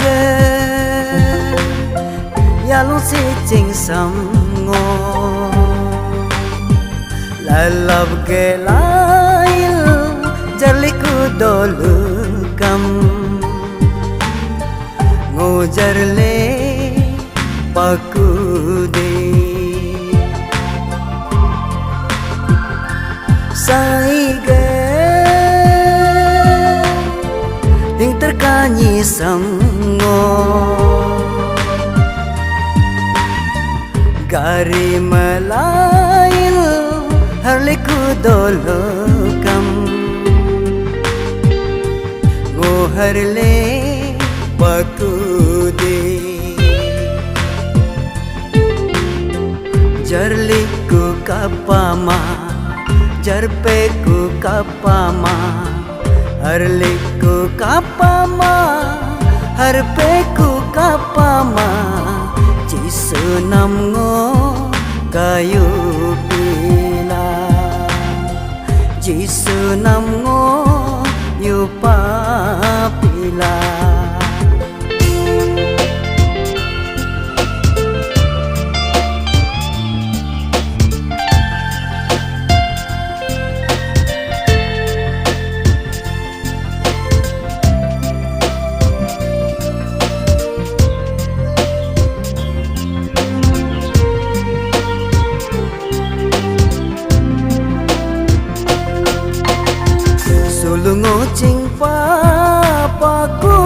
ge ya lu si ching sam ngo la love ge lail jali ku dolu kam ngo jarle paku de sai ge ting terkanyi sango gari melail harliku dolokam ngo harle paku de jarliku kapama jarpeku kapama harliku kapama harpeku kapama jisu nam ngo kayu pila jisu nam ngo yupa pila sulungo ching papaku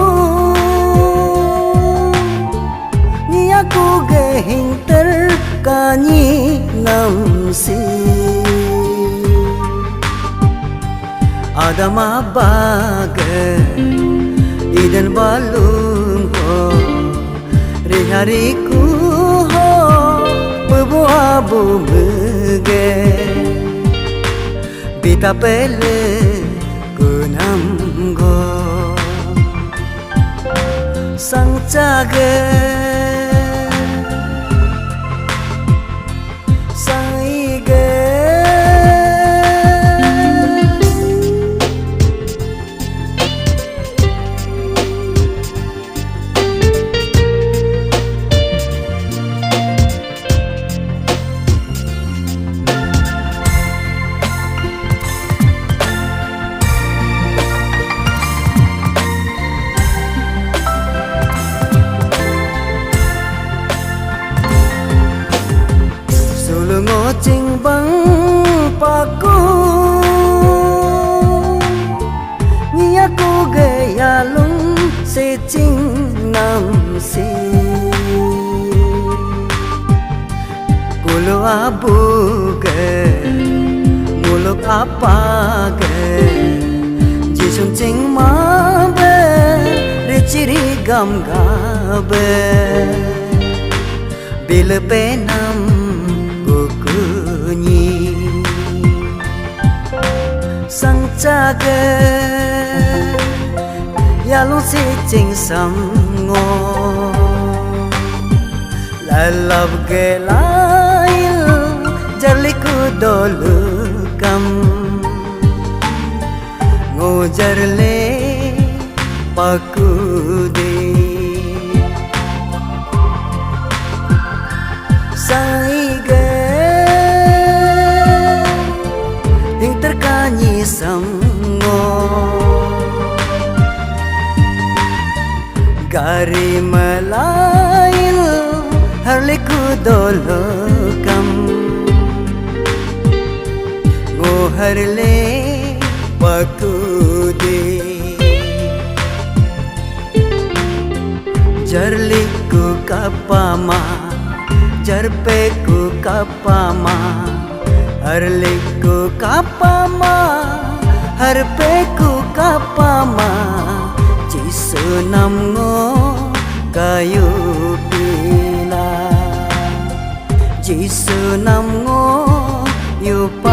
ni aku ge hing terkanyi namsi adama baga idan balung ho rihariku ho bebu abu mege bita pele namgo sang caga sang ige ching bang paku ni aku gaya lung se ching nam si kulo abu ge muluk apa ge jisun ching ma be riciri gam ga be bil pe nam sang caga ya lu si ching sam ngo la love ge lail jarliku dolukam ngo jarle paku de sai ge terkanyi sango gari melail harliku dolokam ngo harle paku de jarliku kapama jarpeku kapama harliku kapama harpeku kapama jisu nam ngo kayu pila jisu nam ngo yupa